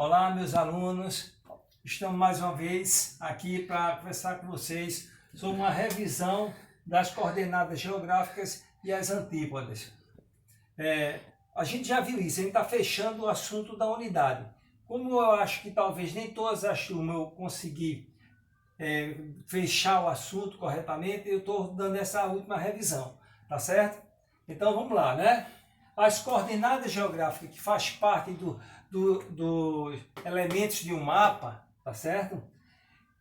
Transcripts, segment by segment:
Olá, meus alunos, estamos mais uma vez aqui para conversar com vocês sobre uma revisão das coordenadas geográficas e as antípodas. A gente já viu isso, a gente está fechando o assunto da unidade. Como eu acho que talvez nem todas as turmas eu consegui fechar o assunto corretamente, eu estou dando essa última revisão, tá certo? Então vamos lá, né? As coordenadas geográficas que faz parte dos elementos de um mapa, tá certo?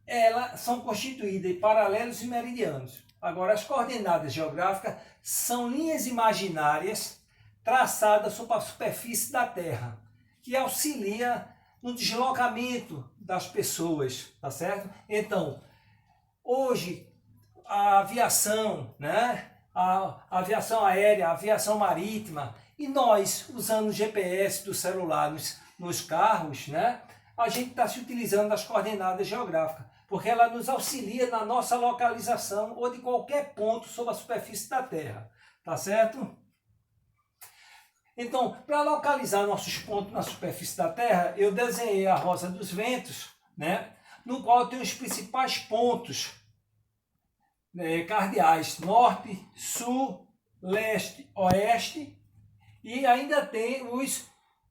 Elas são constituídas de paralelos e meridianos. Agora, as coordenadas geográficas são linhas imaginárias traçadas sobre a superfície da Terra, que auxilia no deslocamento das pessoas, tá certo? Então, hoje, a aviação, né? A aviação aérea, a aviação marítima, e nós, usando o GPS do celular nos carros, né? A gente está se utilizando das coordenadas geográficas, porque ela nos auxilia na nossa localização ou de qualquer ponto sobre a superfície da Terra, tá certo? Então, para localizar nossos pontos na superfície da Terra, eu desenhei a rosa dos ventos, né? No qual tem os principais pontos cardeais: norte, sul, leste, oeste, e ainda tem os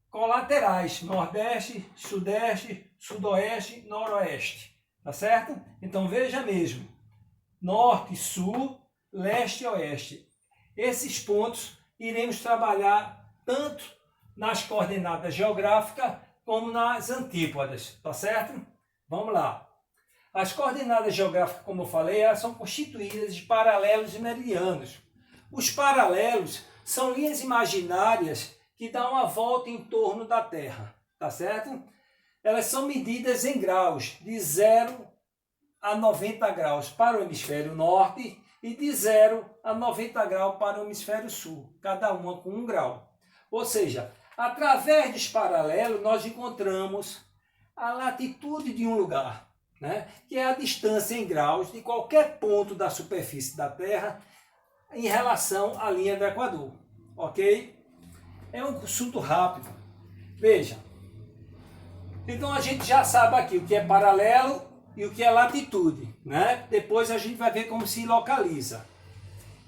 colaterais: nordeste, sudeste, sudoeste, noroeste, tá certo? Então veja mesmo: norte, sul, leste e oeste. Esses pontos iremos trabalhar tanto nas coordenadas geográficas como nas antípodas, tá certo? Vamos lá. As coordenadas geográficas, como eu falei, elas são constituídas de paralelos e meridianos. Os paralelos são linhas imaginárias que dão uma volta em torno da Terra, tá certo? Elas são medidas em graus, de 0 a 90 graus para o hemisfério norte e de 0 a 90 graus para o hemisfério sul, cada uma com 1 grau. Ou seja, através dos paralelos nós encontramos a latitude de um lugar, né? Que é a distância em graus de qualquer ponto da superfície da Terra em relação à linha do Equador, ok? É um assunto rápido. Veja, então a gente já sabe aqui o que é paralelo e o que é latitude, né? Depois a gente vai ver como se localiza.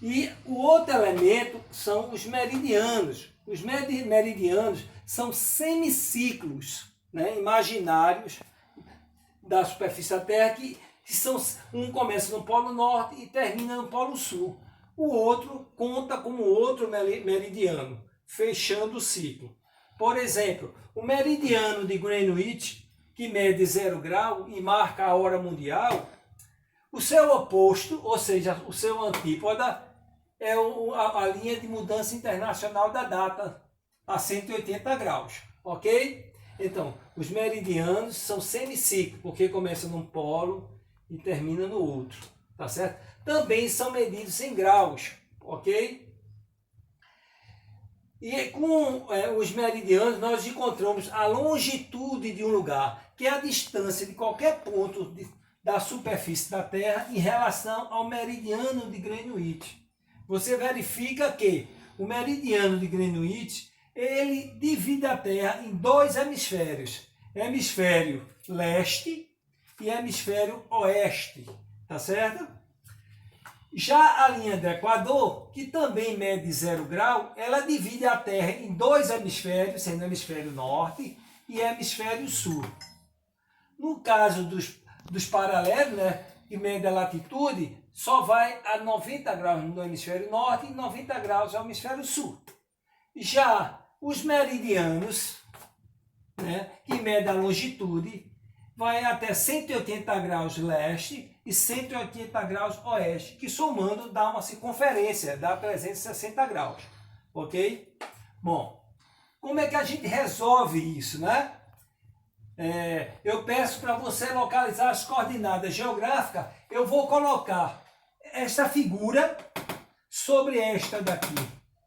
E o outro elemento são os meridianos. Os meridianos são semiciclos, né, imaginários da superfície da Terra, que são, um começa no Polo Norte e termina no Polo Sul. O outro conta como outro meridiano, fechando o ciclo. Por exemplo, o meridiano de Greenwich, que mede 0 grau e marca a hora mundial, o seu oposto, ou seja, o seu antípoda, é a linha de mudança internacional da data, a 180 graus, ok? Então, os meridianos são semiciclos, porque começa num polo e termina no outro, tá certo? Também são medidos em graus, ok? E com os meridianos nós encontramos a longitude de um lugar, que é a distância de qualquer ponto da superfície da Terra em relação ao meridiano de Greenwich. Você verifica que o meridiano de Greenwich, ele divide a Terra em 2 hemisférios, hemisfério leste e hemisfério oeste, tá certo? Já a linha do Equador, que também mede 0 grau, ela divide a Terra em 2 hemisférios, sendo hemisfério norte e hemisfério sul. No caso dos paralelos, né, que mede a latitude, só vai a 90 graus no hemisfério norte e 90 graus no hemisfério sul. Já os meridianos, né, que medem a longitude, vai até 180 graus leste e 180 graus oeste, que somando dá uma circunferência, dá 360 graus, ok? Bom, como é que a gente resolve isso, né? Eu peço para você localizar as coordenadas geográficas. Eu vou colocar essa figura sobre esta daqui,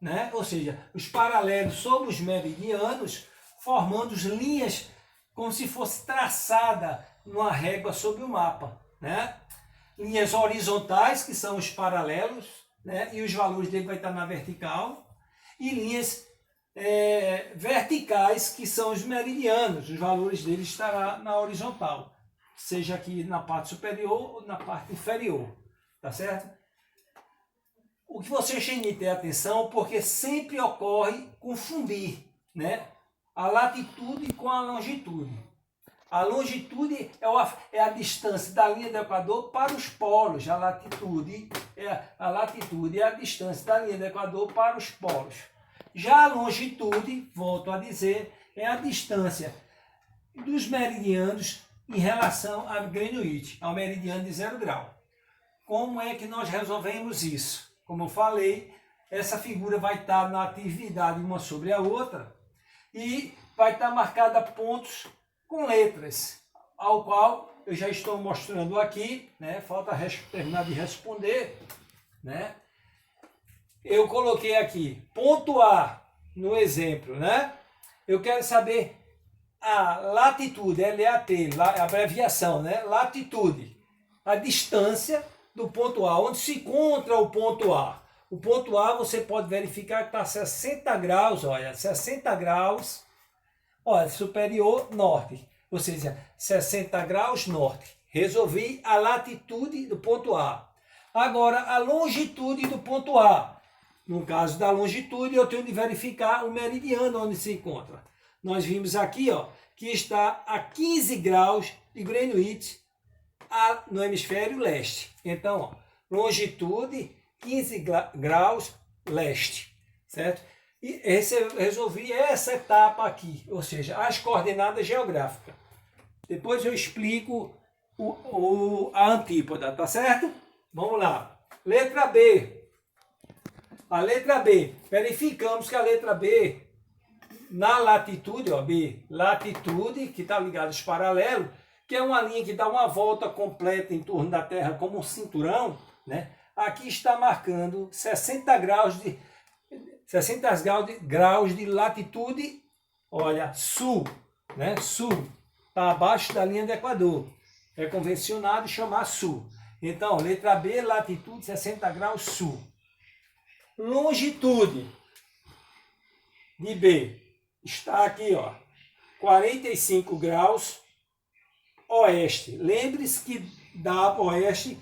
né? Ou seja, os paralelos sobre os meridianos, formando as linhas como se fosse traçada numa régua sobre o mapa, né? Linhas horizontais, que são os paralelos, né? E os valores dele vai estar na vertical, e linhas verticais, que são os meridianos. Os valores deles estarão na horizontal, seja aqui na parte superior ou na parte inferior, tá certo? O que vocês têm que ter atenção, porque sempre ocorre confundir, né, a latitude com a longitude. A longitude é a distância da linha do Equador para os polos. A latitude é a distância da linha do Equador para os polos. Já a longitude, volto a dizer, é a distância dos meridianos em relação a Greenwich, ao meridiano de 0 grau. Como é que nós resolvemos isso? Como eu falei, essa figura vai estar na atividade uma sobre a outra e vai estar marcada pontos com letras, ao qual eu já estou mostrando aqui, né? Falta terminar de responder, né? Eu coloquei aqui, ponto A, no exemplo, né? Eu quero saber a latitude, LAT, a abreviação, né? Latitude, a distância do ponto A, onde se encontra o ponto A. O ponto A você pode verificar que está a 60 graus, olha, 60 graus, olha, superior norte, ou seja, 60 graus norte. Resolvi a latitude do ponto A. Agora, a longitude do ponto A. No caso da longitude, eu tenho de verificar o meridiano onde se encontra. Nós vimos aqui, ó, que está a 15 graus de Greenwich no hemisfério leste. Então, ó, longitude 15 graus leste, certo? E resolvi essa etapa aqui, ou seja, as coordenadas geográficas. Depois eu explico a antípoda, tá certo? Vamos lá. Letra B. A letra B. Verificamos que a letra B, na latitude, ó, B, latitude, que está ligado aos paralelos, que é uma linha que dá uma volta completa em torno da Terra como um cinturão, né? Aqui está marcando 60 graus de latitude, olha, sul, né? Sul, está abaixo da linha do Equador. É convencionado chamar sul. Então, letra B, latitude 60 graus sul. Longitude de B está aqui, ó, 45 graus oeste. Lembre-se que oeste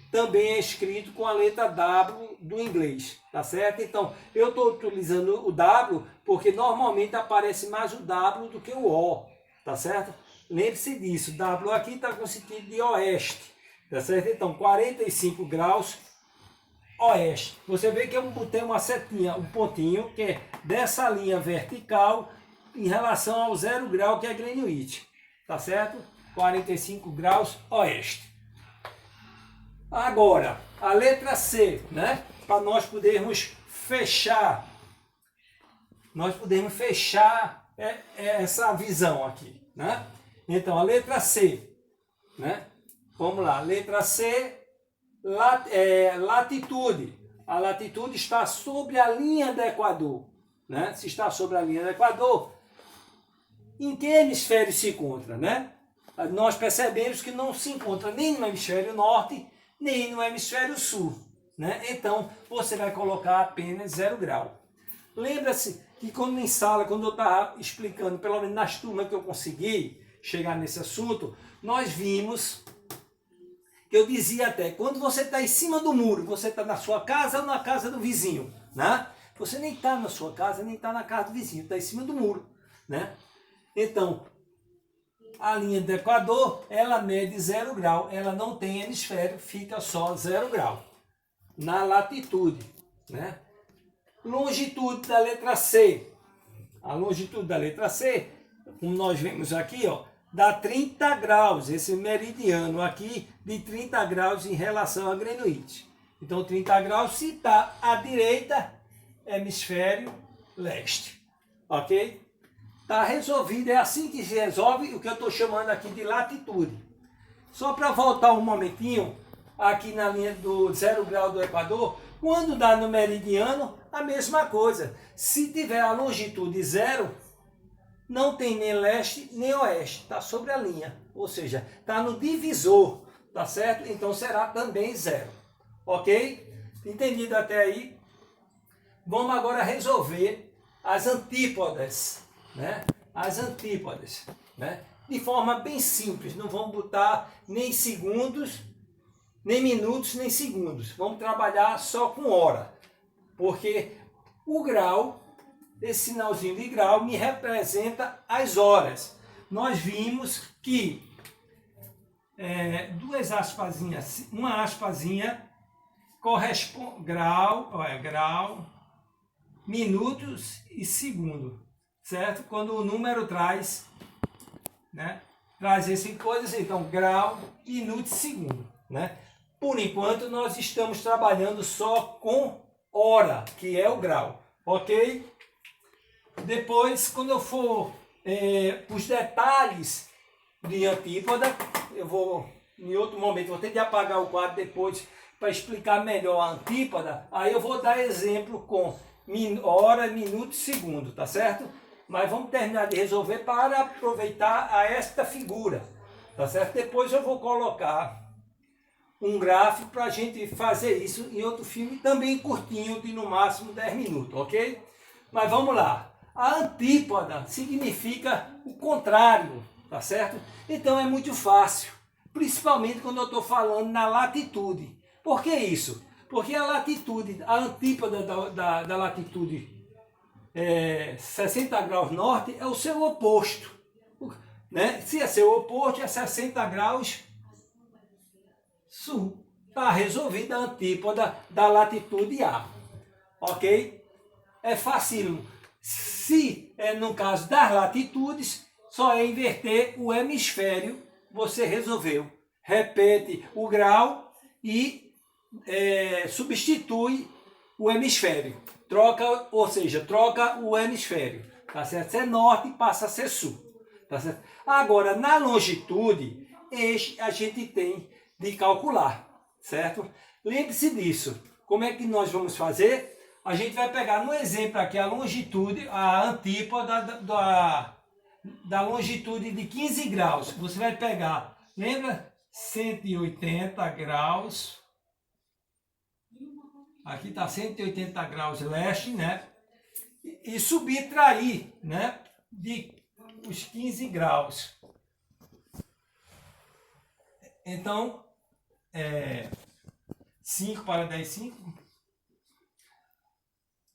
também é escrito com a letra W do inglês, tá certo? Então, eu estou utilizando o W porque normalmente aparece mais o W do que o O, tá certo? Lembre-se disso, W aqui está com sentido de oeste, tá certo? Então, 45 graus oeste. Você vê que eu botei uma setinha, um pontinho, que é dessa linha vertical em relação ao 0 grau, que é Greenwich, tá certo? 45 graus oeste. Agora, a letra C, né? Para nós podermos fechar, essa visão aqui, né? Então, a letra C, né? Vamos lá, letra C, latitude. A latitude está sobre a linha do Equador, né? Se está sobre a linha do Equador, em que hemisfério se encontra, né? Nós percebemos que não se encontra nem no hemisfério norte, nem no hemisfério sul, né? Então, você vai colocar apenas 0 grau. Lembra-se que quando em sala, quando eu estava explicando, pelo menos nas turmas que eu consegui chegar nesse assunto, nós vimos que eu dizia até, quando você está em cima do muro, você está na sua casa ou na casa do vizinho, né? Você nem está na sua casa, nem está na casa do vizinho, está em cima do muro, né? Então, a linha do Equador, ela mede 0 grau, ela não tem hemisfério, fica só 0 grau. Na latitude, né? Longitude da letra C. A longitude da letra C, como nós vemos aqui, ó, dá 30 graus, esse meridiano aqui de 30 graus em relação a Greenwich. Então, 30 graus se está à direita, hemisfério leste. Ok? Está resolvido, é assim que se resolve o que eu estou chamando aqui de latitude. Só para voltar um momentinho, aqui na linha do 0 grau do Equador, quando dá no meridiano, a mesma coisa. Se tiver a longitude 0, não tem nem leste nem oeste, está sobre a linha. Ou seja, está no divisor, tá certo? Então será também 0. Ok? Entendido até aí? Vamos agora resolver as antípodas, né? As antípodas, né? De forma bem simples, não vamos botar nem segundos, nem minutos, nem segundos. Vamos trabalhar só com hora, porque o grau, esse sinalzinho de grau, me representa as horas. Nós vimos que duas aspazinhas, uma aspazinha corresponde grau, minutos e segundo, certo? Quando o número traz, né? Traz esse coisas, então grau, minuto e segundo, né? Por enquanto nós estamos trabalhando só com hora, que é o grau, ok? Depois, quando eu for os detalhes de antípoda, eu vou, em outro momento, vou ter de apagar o quadro depois para explicar melhor a antípoda. Aí eu vou dar exemplo com hora, minuto e segundo, tá certo? Mas vamos terminar de resolver para aproveitar esta figura, tá certo? Depois eu vou colocar um gráfico para a gente fazer isso em outro filme, também curtinho, de no máximo 10 minutos, ok? Mas vamos lá. A antípoda significa o contrário, tá certo? Então é muito fácil, principalmente quando eu estou falando na latitude. Por que isso? Porque a latitude, a antípoda da latitude 60 graus norte é o seu oposto, né? Se é seu oposto, é 60 graus sul. Está resolvida a antípoda da latitude A, ok? É fácil. Se no caso das latitudes, só é inverter o hemisfério, você resolveu. Repete o grau e substitui o hemisfério. Troca, ou seja, troca o hemisfério. Tá certo? Se é norte, passa a ser sul. Tá certo? Agora, na longitude, a gente tem de calcular, certo? Lembre-se disso. Como é que nós vamos fazer? A gente vai pegar no exemplo aqui a longitude, a antípoda da longitude de 15 graus. Você vai pegar, lembra? 180 graus. Aqui está 180 graus leste, né? E subtrair, né? De os 15 graus. Então, 5 para 10, 5.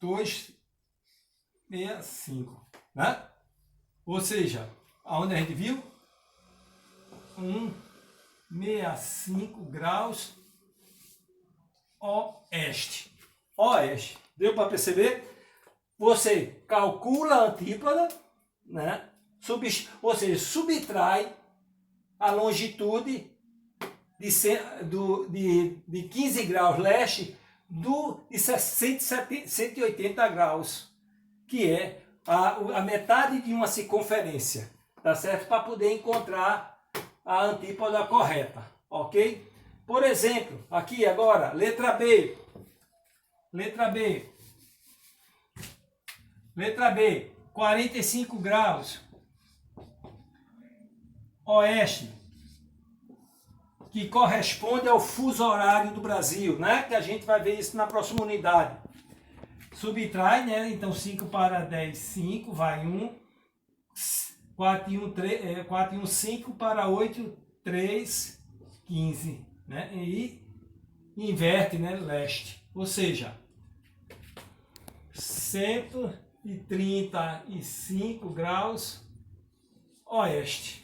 2, 6, 5, né? Ou seja, aonde a gente viu? 165 graus oeste. Oeste. Deu para perceber? Você calcula a antípoda, né? Ou seja, subtrai a longitude de 15 graus leste de 180 graus, que é a metade de uma circunferência, tá certo? Para poder encontrar a antípoda correta, ok? Por exemplo, aqui agora, letra B. Letra B. Letra B, 45 graus oeste, que corresponde ao fuso horário do Brasil, né? Que a gente vai ver isso na próxima unidade. Subtrai, né? Então 5 para 10, 5, vai 1. 4 e 1, 3, 4 e 1, 5 para 8, 3, 15, né? E inverte, né? Leste. Ou seja, 135 graus oeste.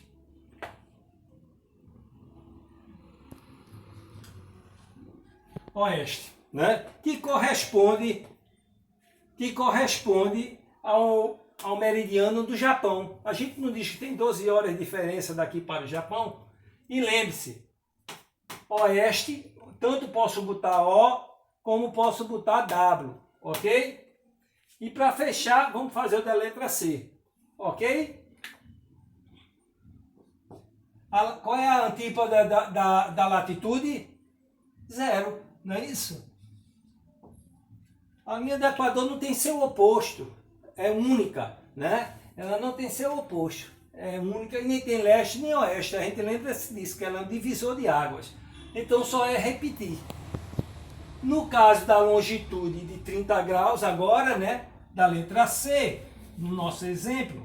Oeste, né? Que corresponde ao meridiano do Japão. A gente não diz que tem 12 horas de diferença daqui para o Japão? E lembre-se, oeste, tanto posso botar O, como posso botar W, ok? E para fechar, vamos fazer o da letra C, ok? Qual é a antípoda da latitude? 0. Não é isso? A linha do Equador não tem seu oposto, é única, né? Ela não tem seu oposto, é única e nem tem leste nem oeste. A gente lembra disso, que ela é um divisor de águas. Então só é repetir. No caso da longitude de 30 graus agora, né? da letra C, no nosso exemplo,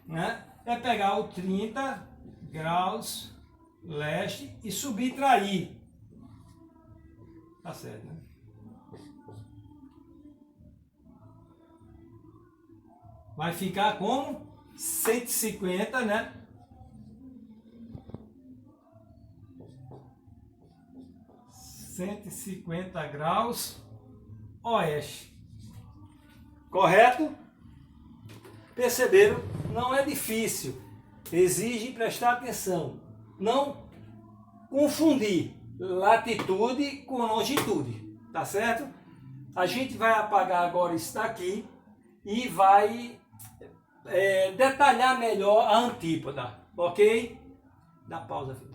né, é pegar o 30 graus leste e subtrair. Tá certo, né? Vai ficar como 150, né? ...150 graus oeste. Correto? Perceberam? Não é difícil. Exige prestar atenção. Não confundir latitude com longitude. Tá certo? A gente vai apagar agora isso daqui e vai detalhar melhor a antípoda. Ok? Dá pausa, filho.